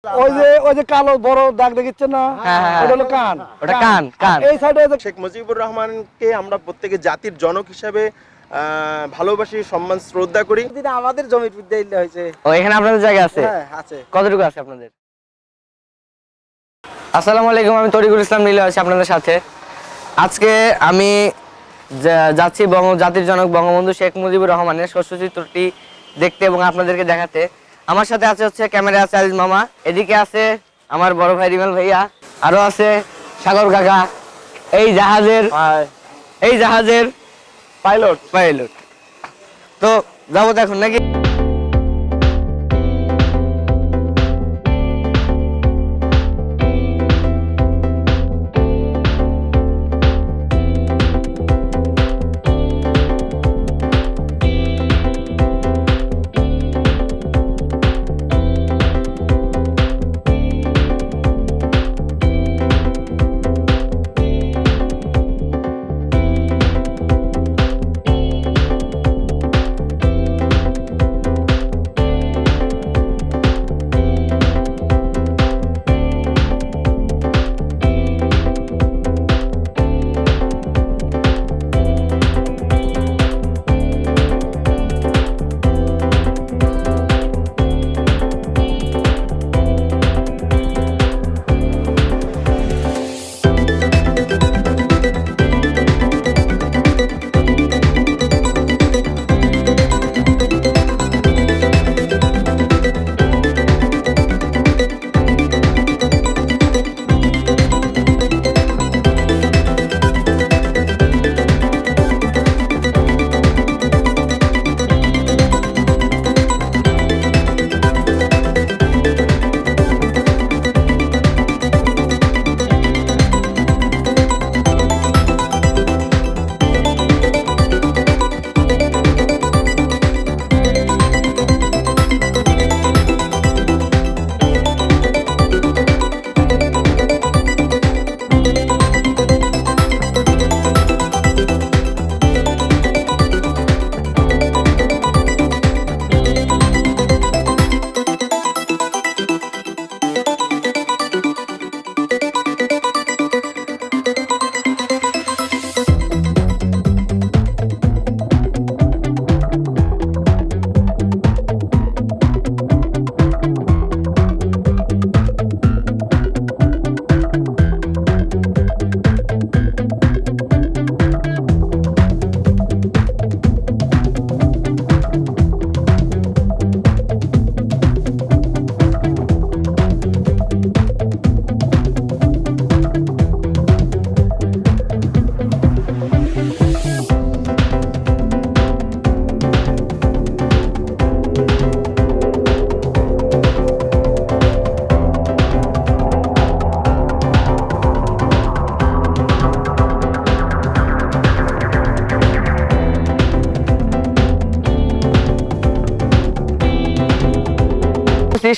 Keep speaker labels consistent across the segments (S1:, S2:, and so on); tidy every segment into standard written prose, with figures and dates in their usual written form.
S1: ওই যে কালো বড় দাগ দেখিচ্ছেন না, ওটা হলো কান।
S2: ওটা কান কান।
S1: এই সাইডে
S3: শেখ মুজিবুর রহমানকে আমরা প্রত্যেকে জাতির জনক হিসেবে ভালোবাসি, সম্মান, শ্রদ্ধা করি।
S1: আমাদের জমির মধ্যে হয়েছে।
S2: ও এখানে আপনাদের জায়গা আছে?
S1: হ্যাঁ আছে।
S2: কতটুকু আছে আপনাদের? আসসালামু আলাইকুম, আমি তরিকুল ইসলাম নীলা আছি আপনাদের সাথে। আজকে আমি যাচ্ছি জাতির জনক বঙ্গবন্ধু শেখ মুজিবুর রহমানের শস্যচিত্রটি দেখতে এবং আপনাদেরকে দেখাতে। আমার সাথে হচ্ছে ক্যামেরা আছে আজিজ মামা, এদিকে আছে আমার বড় ভাই রিমাল ভাইয়া, আরো আছে সাগর কাকা, এই জাহাজের পাইলট। তো যাবো এখন নাকি?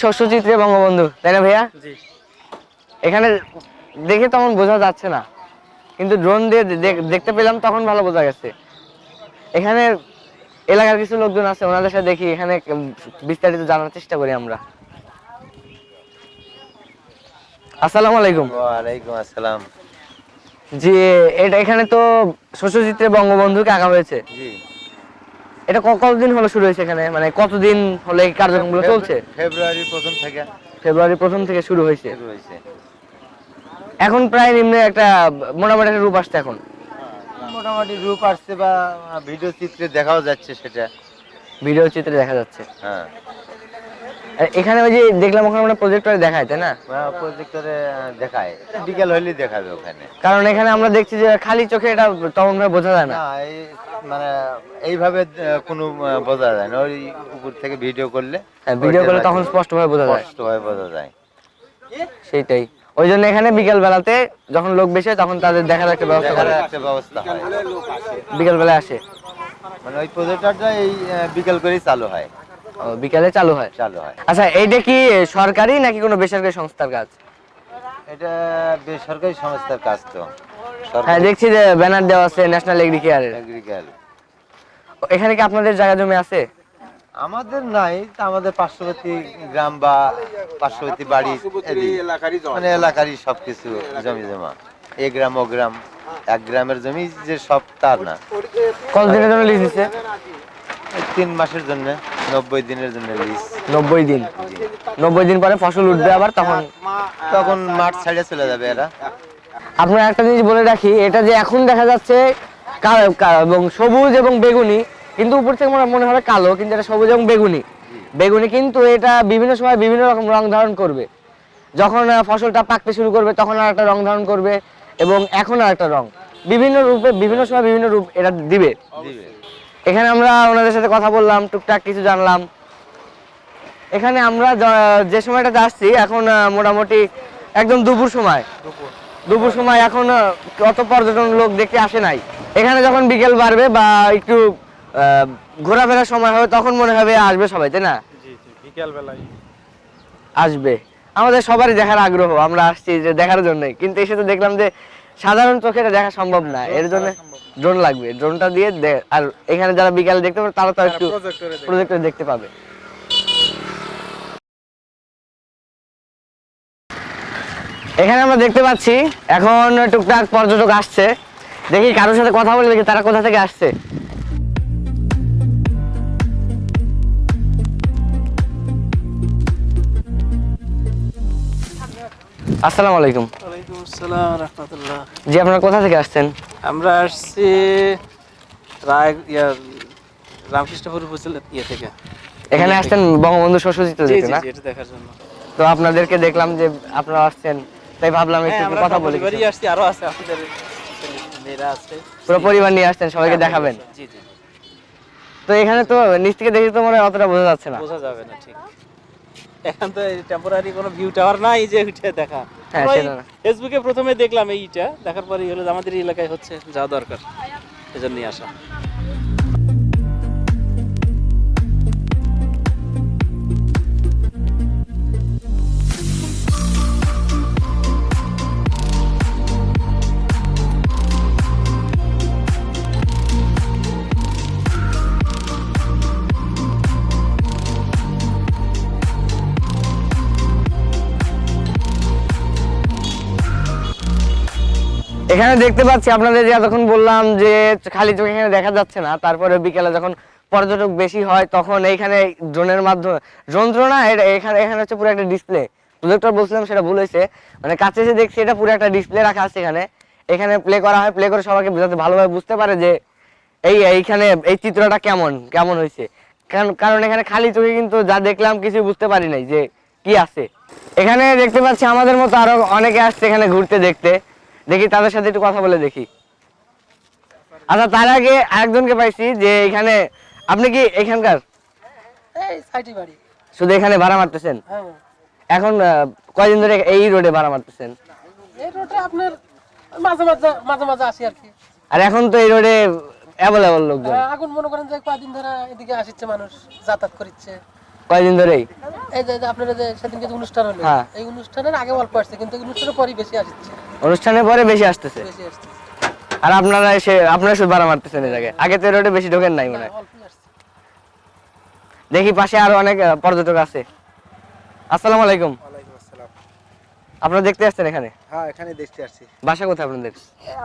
S2: শস্যচিত্রে বঙ্গবন্ধু, তাই না ভাইয়া? এখানে দেখে তেমন বোঝা যাচ্ছে না, কিন্তু ড্রোন দিয়ে দেখতে পেলাম, তখন ভালো বোঝা গেছে। এখানে এলাকার কিছু লোকজন আছে, ওনাদের সাথে দেখি, এখানে বিস্তারিত জানার চেষ্টা করি আমরা। আসসালামু আলাইকুম।
S4: ওয়ালাইকুম আসসালাম।
S2: জি, এখানে তো শস্যচিত্রে বঙ্গবন্ধুকে আঁকা হয়েছে।
S4: জি,
S2: এটা কতদিন হলো শুরু হয়েছে এখানে, মানে কতদিন হলো এই কার্যক্রমগুলো চলছে?
S4: ফেব্রুয়ারি প্রথম থেকে
S2: শুরু হয়েছে। এখন প্রায় নিম্নে একটা মোটামুটি একটা রূপ আসছে। এখন
S4: মোটামুটি রূপ আসছে, বা ভিডিও চিত্রে দেখাও যাচ্ছে, সেটা
S2: ভিডিও চিত্রে দেখা যাচ্ছে।
S4: হ্যাঁ,
S2: এখানে ওই যে দেখলাম ওখানে আমরা প্রজেক্টরে দেখায়, তাই না?
S4: প্রজেক্টরে দেখায়, বিকেল হইলেই দেখাবে ওখানে।
S2: কারণ এখানে আমরা দেখছি যে খালি চোখে এটা তেমন ভাবে বোঝা যায় না।
S4: মানে এইভাবে কোনো বোঝা যায় না, ওই উপর থেকে ভিডিও করলে
S2: তখন স্পষ্টভাবে বোঝা যায়। সেইটাই, ওই জন্য এখানে বিকেল বেলাতে যখন লোক বেশি হয় তখন তাদের দেখার একটা ব্যবস্থা
S4: হয়।
S2: বিকেল বেলায় আসে,
S4: মানে ওই প্রজেক্টরটা এই বিকেল করেই চালু হয়।
S2: বিকালে চালু হয়। আচ্ছা, এইটা কি সরকারি নাকি কোনো বেসরকারি সংস্থার কাজ?
S4: এটা বেসরকারি সংস্থার কাজ। তো
S2: হ্যাঁ, দেখছি যে ব্যানার দেওয়া আছে ন্যাশনাল এগ্রিকালচার।
S4: এগ্রিকাল।
S2: এখানে কি আপনাদের জায়গা জমি আছে?
S4: আমাদের নাই, আমাদের পার্শ্ববর্তী গ্রাম বা পার্শ্ববর্তী বাড়ি মানে এলাকারই সবকিছু জমি জমা। এ গ্রাম ও গ্রাম, এক গ্রামের জমি যে সব তার না।
S2: কতদিনের জন্য লিজ দিচ্ছে?
S4: 3 মাসের জন্য, 90 দিনের জন্য লিজ।
S2: 90 দিন। 90 দিন পরে ফসল উঠবে আবার,
S4: তখন মাঠ ছাড়িয়ে চলে যাবে এরা।
S2: আপনার একটা জিনিস বলে রাখি, এটা যে এখন দেখা যাচ্ছে এবং সবুজ এবং বেগুনি, কিন্তু উপর থেকে মনে হবে কালো, কিন্তু এটা সবুজ এবং বেগুনি। বেগুনি কিন্তু এটা বিভিন্ন সময় বিভিন্ন রকম রং ধারণ করবে। যখন ফসলটা পাকতে শুরু করবে তখন আর একটা রং ধারণ করবে, এবং এখন আর একটা রং, বিভিন্ন রূপে বিভিন্ন সময় বিভিন্ন রূপ এটা দিবে। এখানে আমরা ওনাদের সাথে কথা বললাম, টুকটাক কিছু জানলাম। এখানে আমরা যে সময়টাতে আসছি এখন মোটামুটি একদম দুপুর সময়, এখন অত পর্যটন লোক দেখতে আসে নাই। এখানে যখন বিকেল বাড়বে বা একটু ঘোরাফেরার সময় হবে তখন মনে হবে আসবে সবাই, তাই না?
S1: বিকেল বেলায়
S2: আসবে। আমাদের সবারই দেখার আগ্রহ, আমরা আসছি যে দেখার জন্যই, কিন্তু এসে তো দেখলাম যে সাধারণ চোখে এটা দেখা সম্ভব না, এর জন্য ড্রোন লাগবে। ড্রোনটা দিয়ে আর এখানে যারা বিকালে দেখতে পাবে তারা তো একটু প্রজেক্টরে দেখতে পাবে। এখানে আমরা দেখতে পাচ্ছি এখন টুকটাক পর্যটক আসছে, দেখি কারোর সাথে কথা বলে দেখি তারা কোথা থেকে আসছে। আসসালামু আলাইকুম।
S5: ওয়ালাইকুম আসসালাম রাহমাতুল্লাহ।
S2: জি, আপনারা কোথা থেকে আসছেন?
S5: আমরা আসছি রামকৃষ্ণপুর উপজেলা থেকে।
S2: এখানে আসছেন বঙ্গবন্ধু শস্যচিত্র দেখতে, না?
S5: এটা দেখার জন্য।
S2: তো আপনাদেরকে দেখলাম যে আপনারা আসছেন, তাই ভাবলাম একটু কথা বলি।
S5: পরিবারই আসছি, আরো আছে আমাদের মেয়েরা আছে।
S2: পুরো পরিবার নিয়ে আসছেন, সবাইকে দেখাবেন?
S5: জি জি।
S2: তো এখানে তো নিচ থেকে দেখে তো মনে হয় অতটা বোঝা যাচ্ছে না।
S5: বোঝা যাবে না, ঠিক। এখন তো টেম্পোরারি কোনো ভিউ টাওয়ার নাই যে উঠে দেখা।
S2: হ্যাঁ, সেটা না।
S5: ফেসবুকে প্রথমে দেখলাম এইটা, দেখার পরে হলো আমাদের এলাকায় হচ্ছে, যাওয়া দরকার, এজন্যই আসা।
S2: এখানে দেখতে পাচ্ছি আপনাদের যে এতক্ষণ বললাম যে খালি চোখে এখানে দেখা যাচ্ছে না, তারপরে বিকেলে যখন পর্যটক বেশি হয় তখন এইখানে ড্রোনের মাধ্যমে, যন্ত্রণা এখানে হচ্ছে পুরো একটা ডিসপ্লে। প্রজেক্টর বলছিলাম সেটা ভুল হয়েছে, মানে কাছে এসে দেখছি এটা পুরো একটা ডিসপ্লে রাখা আছে এখানে প্লে করা হয়, প্লে করে সবাইকে যাতে ভালোভাবে বুঝতে পারে যে এইখানে এই চিত্রটা কেমন হয়েছে। কারণ এখানে খালি চোখে কিন্তু যা দেখলাম কিছু বুঝতে পারি নাই যে কি আছে। এখানে দেখতে পাচ্ছি আমাদের মতো আরো অনেকে আসছে এখানে ঘুরতে দেখতে, দেখি তাদের সাথে একটু কথা বলে দেখি। আচ্ছা, তার আগে আরেকজনকে পাইছি যে এখানে, আপনি কি এখানকার?
S6: এই সাইডে বাড়ি।
S2: শুধু এখানে ভাড়া মারতেছেন?
S6: হ্যাঁ।
S2: এখন কয়দিন ধরে এই রোডে ভাড়া মারতেছেন?
S6: এই রোডে আপনার মাঝে মাঝে আসি আর কি।
S2: আর এখন তো এই রোডে অ্যাভেলেবল লোকজন।
S6: এখন মনে করেন যে কয়দিন ধরে এদিকে আসছে মানুষ, যাতায়াত করছে।
S2: কয়দিন ধরেই?
S6: এই যে আপনারা যে সেদিনকে যে অনুষ্ঠান হলো,
S2: হ্যাঁ।
S6: এই অনুষ্ঠানের আগে অল্প আসছে, কিন্তু অনুষ্ঠানের পরেই বেশি আসছে।
S2: অনুষ্ঠানের পরে বেশি আসতেছে।
S6: বেশি আসছে।
S2: আর আপনারা শুধু ভাড়া মারতেছেন এর আগে? আগে তো এই রোডে বেশি ঢোকেন নাই মনে হয়।
S6: অল্পই আসছে।
S2: দেখি পাশে আরো অনেক পর্যটক আছে। আসসালামু আলাইকুম।
S1: ওয়ালাইকুম আসসালাম।
S2: আপনারা দেখতে আসছেন এখানে?
S1: হ্যাঁ, এখানে দেখতে আসছি।
S2: বাসা কোথায় আপনাদের?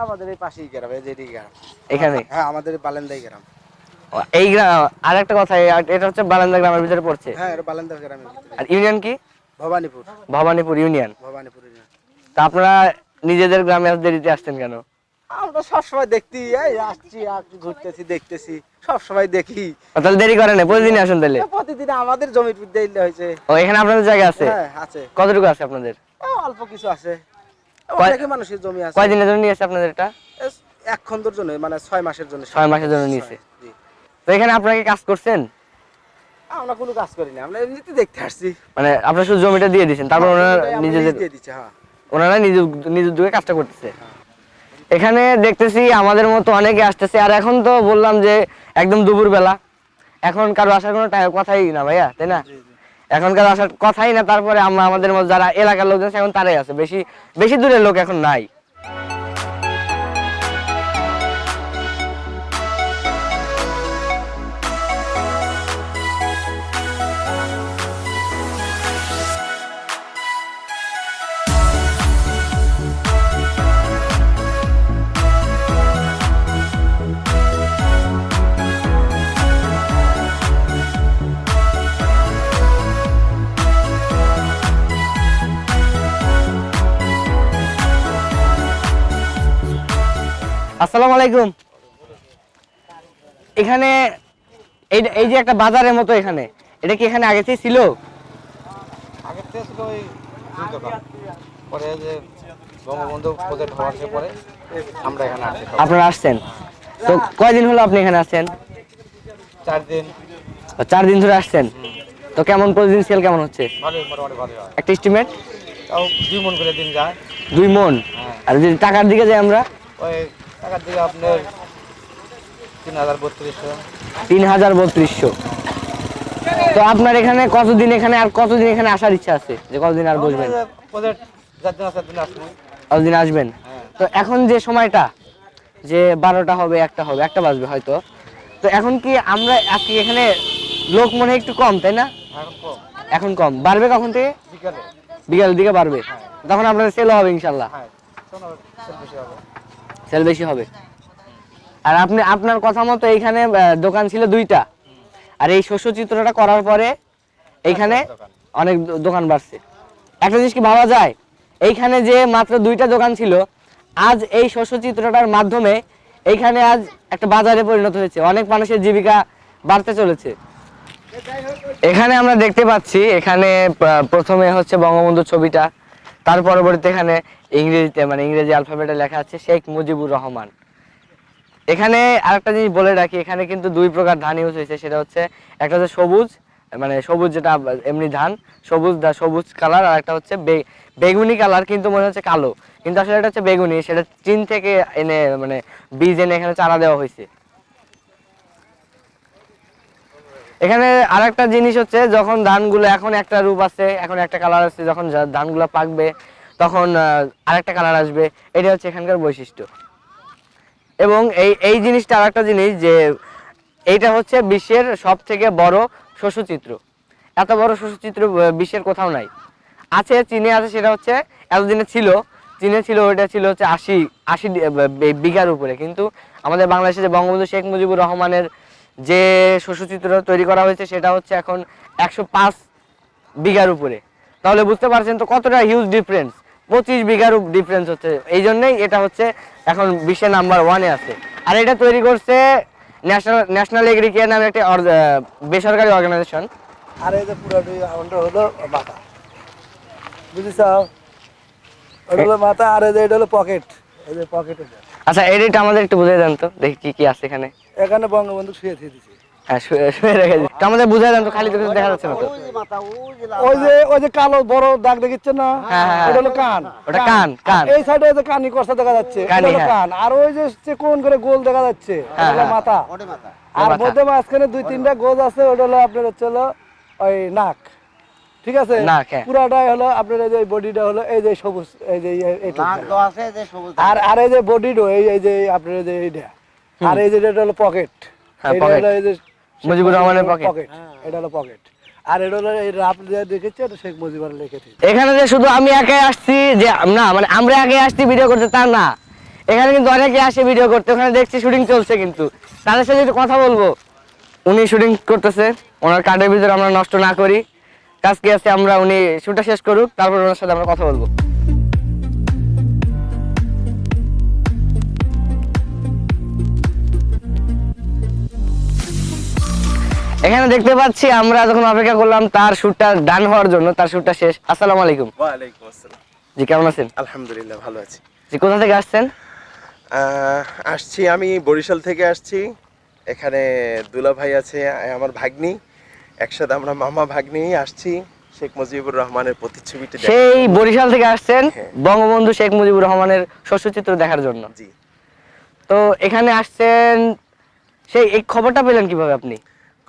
S1: আমাদের এই পাশেই গ্রাম, এই যে এই গ্রাম।
S2: এখানে?
S1: হ্যাঁ, আমাদের বালেন্দাই গ্রাম।
S2: এই গ্রাম। আর একটা কথা, এটা হচ্ছে বারান্দা গ্রামের ভিতরে পড়ছে।
S1: হ্যাঁ, এটা বালেন্দা গ্রামের ভিতরে।
S2: আর ইউনিয়ন কি?
S1: ভবানীপুর।
S2: ভবানীপুর ইউনিয়ন।
S1: ভবানীপুর ইউনিয়ন।
S2: তা আপনারা নিজেদের গ্রামে আজ দেরিতে আসছেন কেন?
S1: আমরা সবসময় দেখতে আসছি, ঘুরতেছি, দেখতেছি, সবসময় দেখি।
S2: তাহলে দেরি করেন না, প্রতিদিন আসেন তাহলে?
S1: প্রতিদিন আমাদের জমির মধ্যে হয়েছে।
S2: ও, এখানে আপনাদের জায়গা আছে?
S1: হ্যাঁ, আছে।
S2: কতটুকু আছে আপনাদের?
S1: অল্প কিছু আছে,
S2: কয়-
S1: অনেক মানুষের জমি আছে।
S2: কয়দিনের জন্য নিয়েছে আপনাদের এটা?
S1: এক খন্দর জন্য, মানে 6 মাসের জন্য।
S2: 6 মাসের জন্য নিয়েছে।
S1: জি।
S2: তো এখানে আপনারা কি কাজ করছেন?
S1: আমরা কোনো কাজ করি না, আমরা এমনিতে দেখতে আসছি।
S2: মানে আপনারা শুধু জমিটা দিয়ে দিয়েছেন, তারপর ওনারা নিজেদের
S1: দিয়ে দিচ্ছে। হ্যাঁ,
S2: ওনারা নিজ উদ্যোগে কাজটা করতেছে। এখানে দেখতেছি আমাদের মতো অনেকে আসতেছে। আর এখন তো বললাম যে একদম দুপুর বেলা, এখন কারো আসার কোনো কথাই না ভাইয়া, তাই না? এখন কারো আসার কথাই না। তারপরে আমরা আমাদের মতো যারা এলাকার লোকজন এখন তারাই আছে, বেশি দূরের লোক এখন নাই। আসসালামু আলাইকুম। এখানে এই যে একটা বাজারের মতো, এখানে এটা কি এখানে আগে থেকে ছিল?
S1: আগে থেকে ছিল ওই দুই দোকান, পরে যে বঙ্গবন্ধু প্রজেক্ট হওয়ার পরে আমরা এখানে আসছি।
S2: আপনারা আসছেন তো কয়দিন হলো আপনি এখানে আসছেন?
S1: 4 দিন।
S2: 4 দিন ধরে আসছেন। তো কেমন প্রতিদিন সেল কেমন হচ্ছে?
S1: ভালোই, মোটামুটি ভালোই হয়।
S2: একটা এস্টিমেট
S1: তাও 2 মন করে দিন যায়।
S2: 2 মন। আর যদি টাকার দিকে যাই আমরা,
S1: ওই টাকার দিকে আপনার 3,3200।
S2: 3,3200। তো আপনার এখানে কতদিন, এখানে আর কতদিন এখানে আসার ইচ্ছা আছে, যে কতদিন আর বসবেন?
S1: প্রজেক্ট যার দিন আছে দিন আসবো।
S2: কতদিন আসবেন? তো এখন যে সময়টা, যে 12টা হবে, 1টা হবে, 1টা বাজবে হয়তো, তো এখন কি আমরা আজকে এখানে লোক মনে হয় একটু কম, তাই না?
S1: এখন কম,
S2: এখন কম, বাড়বে কখন থেকে?
S1: বিকালে।
S2: বিকালের দিকে বাড়বে। তখন আপনার সেল হবে ইনশাল্লাহ।
S1: হ্যাঁ, শোনো, বেশি হবে।
S2: সেল বেশি হবে। আর আপনি আপনার কথা মতো এইখানে দোকান ছিল 2টা, আর এই শস্য চিত্রটা করার পরে এইখানে অনেক দোকান বাড়ছে। একটা জিনিস কি ভাবা যায়, এইখানে যে মাত্র 2টা দোকান ছিল, আজ এই শস্য চিত্রটার মাধ্যমে এইখানে আজ একটা বাজারে পরিণত হয়েছে, অনেক মানুষের জীবিকা বাড়তে চলেছে। এখানে আমরা দেখতে পাচ্ছি, এখানে প্রথমে হচ্ছে বঙ্গবন্ধুর ছবিটা, তার পরবর্তীতে এখানে ইংরেজিতে, মানে ইংরেজি অ্যালফাবেটে লেখা আছে শেখ মুজিবুর রহমান। এখানে আরেকটা জিনিস বলে রাখি, এখানে কিন্তু 2 প্রকার ধান ইউজ হয়েছে। সেটা হচ্ছে একটা হচ্ছে সবুজ, মানে সবুজ যেটা এমনি ধান, সবুজ কালার, আর একটা হচ্ছে বেগুনি কালার, কিন্তু মনে হচ্ছে কালো, কিন্তু আসলে এটা হচ্ছে বেগুনি। সেটা চীন থেকে এনে, মানে বীজ এনে এখানে চারা দেওয়া হয়েছে। এখানে আরেকটা জিনিস হচ্ছে, যখন ধানগুলো এখন একটা রূপ আছে, এখন একটা কালার আছে, যখন ধানগুলো পাকবে তখন আরেকটা কালার আসবে। এটা হচ্ছে এখানকার বৈশিষ্ট্য। এবং এই জিনিসটা আরেকটা জিনিস, যে এইটা হচ্ছে বিশ্বের সব থেকে বড় শস্যচিত্র। এত বড় শস্যচিত্র বিশ্বের কোথাও নাই। আছে, চীনে আছে, সেটা হচ্ছে এতদিনে ছিল, চীনে ছিল, ওইটা ছিল হচ্ছে 80 বিঘার উপরে। কিন্তু আমাদের বাংলাদেশে যে বঙ্গবন্ধু শেখ মুজিবুর রহমানের যে শস্যচিত্র তৈরি করা হয়েছে, সেটা হচ্ছে এখন 105 বিঘার উপরে। তাহলে বুঝতে পারছেন তো কতটা হিউজ ডিফারেন্স, 25 বিঘার ডিফারেন্স হচ্ছে। এই জন্যই এটা হচ্ছে এখন বিশ্বের নাম্বার 1-এ আছে। আর এটা তৈরি করছে ন্যাশনাল এগ্রিকেয়ার নামে একটা বেসরকারি অর্গানাইজেশন।
S7: আর এই যে পুরাটি আমারটা হলো মাথা, বুঝেছ? ওটা হলো মাথা, আর এই যে এটা হলো পকেট, এই যে পকেট।
S2: আচ্ছা, এটা আমাদের একটু বুঝিয়ে দেন তো, দেখি কি কি আছে এখানে।
S7: এখানে বঙ্গবন্ধু শুয়ে দিয়েছে।
S2: হ্যাঁ, শুয়ে রেখে দিই তো, আমাদের বুঝিয়ে দেন তো, খালি তো কিছু দেখা যাচ্ছে না তো।
S7: ওই যে কালো বড় দাগ দেখিচ্ছেন না, ওটা হলো কান।
S2: ওটা কান।
S7: এই সাইডে যে কানি কষা দেখা যাচ্ছে,
S2: কানি,
S7: এটা হলো
S2: হ্যাঁ।
S7: কান। আর ওই যে কোন করে গোল দেখা যাচ্ছে, ওটা হলো মাথা। আর মধ্যে মাঝখানে 2-3টা গোজ আছে, ওটা হলো আপনার হচ্ছে হলো ওই নাক। ঠিক আছে,
S2: নাক, হ্যাঁ।
S7: পুরাটাই হলো আপনার এই যে বডিটা হলো এই যে সবুজ, এই যে আর এই যে বডিটা এই যে আপনার এই যে এইটা, আর এই যে এটা হলো পকেট।
S2: হ্যাঁ,
S7: এটা
S2: pocket।
S7: হলো এই যে
S2: মুজিবুর রহমানের পকেট।
S7: এটা হলো পকেট। আর এটা হলো এই রাপ দিয়ে দেখেছে, এটা শেখ মুজিবুর লিখেছে।
S2: এখানে যে শুধু আমি একাই আসছি, যে না মানে আমরা আগে আসছি ভিডিও করতে, তা না, এখানে কিন্তু অনেকে আসে ভিডিও করতে। ওখানে দেখছি শুটিং চলছে, কিন্তু তাদের সাথে একটু কথা বলবো। উনি শুটিং করতেছে, ওনার কার্ডের ভিতরে আমরা নষ্ট না করি, কাজ কি আছে, আমরা উনি শুটটা শেষ করুক, তারপর ওনার সাথে আমরা কথা বলবো। এখানে দেখতে পাচ্ছি, আমরা যখন অপেক্ষা করলাম তার শুটটা ডান হওয়ার জন্য, তার শুটটা শেষ। আসসালামু আলাইকুম।
S3: ওয়ালাইকুম আসসালাম।
S2: জি, কেমন আছেন?
S3: আলহামদুলিল্লাহ, ভালো আছি।
S2: জি, কোথা থেকে আসছেন?
S3: আসছি আমি বরিশাল থেকে আসছি। এখানে দুলা ভাই আছে, আমার ভাগ্নি, একসাথে আমরা মামা ভাগ্নি আসছি শেখ মুজিবুর রহমানের প্রতিচ্ছবিটি দেখতে।
S2: সেই বরিশাল থেকে আসছেন
S3: হ্যাঁ।
S2: বঙ্গবন্ধু শেখ মুজিবুর রহমানের শস্যচিত্র দেখার জন্য।
S3: জি,
S2: তো এখানে আসছেন, সেই এই খবরটা পেলেন কিভাবে আপনি?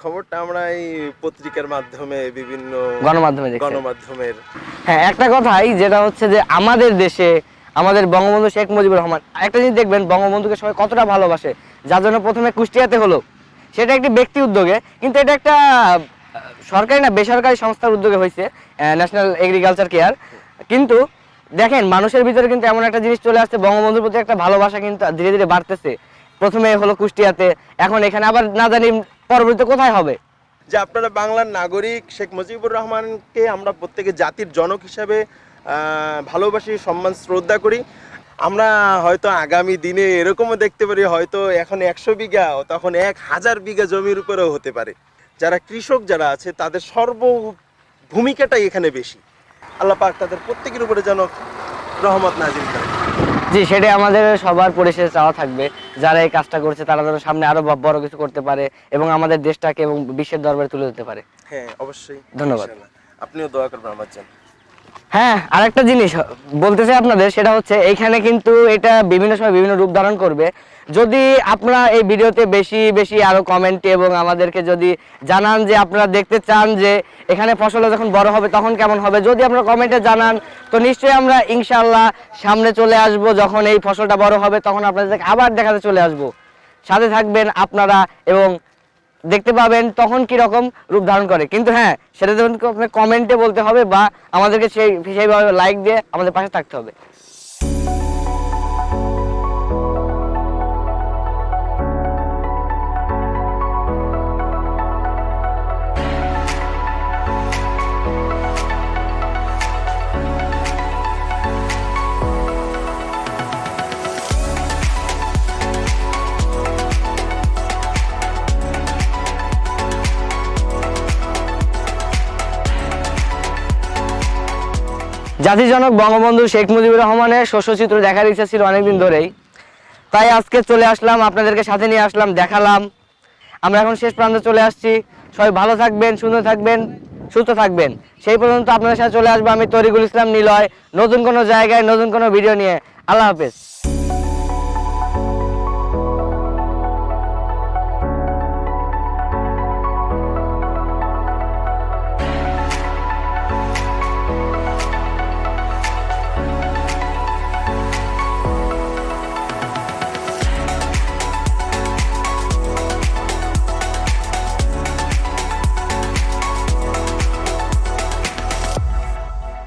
S3: খবরটা আমরা এই পত্রিকার মাধ্যমে, বিভিন্ন
S2: গণমাধ্যমে দেখছেন?
S3: গণমাধ্যমের।
S2: হ্যাঁ, একটা কথাই যেটা হচ্ছে যে আমাদের দেশে আমাদের বঙ্গবন্ধু শেখ মুজিবুর রহমান, একটা জিনিস দেখবেন, বঙ্গবন্ধুকে সবাই কতটা ভালোবাসে, যার জন্য প্রথমে কুষ্টিয়াতে হলো, সেটা একটি ব্যক্তি উদ্যোগে, কিন্তু এটা একটা সরকারি না বেসরকারি সংস্থার উদ্যোগে হয়েছে, ন্যাশনাল এগ্রিকালচার কেয়ার। কিন্তু দেখেন, মানুষের ভিতরে কিন্তু এমন একটা জিনিস চলে আসছে, বঙ্গবন্ধুর প্রতি একটা ভালোবাসা কিন্তু ধীরে ধীরে বাড়তেছে। প্রথমে হলো কুষ্টিয়াতে, এখন এখানে, আবার না জানি পরবর্তীতে কোথায় হবে।
S3: যে আপনারা বাংলার নাগরিক, শেখ মুজিবুর রহমানকে আমরা প্রত্যেকে জাতির জনক হিসাবে ভালোবাসি, সম্মান, শ্রদ্ধা করি। আমরা হয়তো আগামী দিনে এরকমও দেখতে পারি, হয়তো এখন 100 বিঘা তখন 1000 বিঘা জমির উপরেও হতে পারে। যারা কৃষক যারা আছে তাদের ভূমিকাটাই এখানে বেশি। আল্লাহ পাক তাদের প্রত্যেকের উপরে যেন রহমত নাজিল করে।
S2: জি, সেটাই আমাদের সবার পরিশেষে চাওয়া থাকবে, যারা এই কাজটা করছে তারা যেন সামনে আরো বড় কিছু করতে পারে এবং আমাদের দেশটাকে এবং বিশ্বের দরবারে তুলে ধরতে পারে।
S3: হ্যাঁ, অবশ্যই।
S2: ধন্যবাদ।
S3: ইনশাআল্লাহ। আপনিও দোয়া করবেন আমার জন্য।
S2: হ্যাঁ, আরেকটা জিনিস বলতে চাই আপনাদের, সেটা হচ্ছে এইখানে কিন্তু এটা বিভিন্ন সময় বিভিন্ন রূপ ধারণ করবে। যদি আপনারা এই ভিডিওতে বেশি বেশি আরো কমেন্টে এবং আমাদেরকে যদি জানান যে আপনারা দেখতে চান যে এখানে ফসলটা যখন বড় হবে তখন কেমন হবে, যদি আপনারা কমেন্টে জানান তো নিশ্চয়ই আমরা ইনশাআল্লাহ সামনে চলে আসব। যখন এই ফসলটা বড় হবে তখন আপনাদেরকে আবার দেখাতে চলে আসব। সাথে থাকবেন আপনারা এবং দেখতে পাবেন তখন কি রকম রূপ ধারণ করে। কিন্তু হ্যাঁ, সেটা যখন আপনার কমেন্টে বলতে হবে বা আমাদেরকে সেইভাবে লাইক দিয়ে আমাদের পাশে থাকতে হবে। জাতির জনক বঙ্গবন্ধু শেখ মুজিবুর রহমানের শস্যচিত্র দেখার ইচ্ছা ছিল অনেকদিন ধরেই, তাই আজকে চলে আসলাম, আপনাদেরকে সাথে নিয়ে আসলাম, দেখালাম। আমরা এখন শেষ প্রান্তে চলে আসছি। সবাই ভালো থাকবেন, সুন্দর থাকবেন, সুস্থ থাকবেন। সেই পর্যন্ত আপনাদের সাথে চলে আসবো আমি তরিকুল ইসলাম নিলয়, নতুন কোনো জায়গায় নতুন কোনো ভিডিও নিয়ে। আল্লাহ হাফেজ।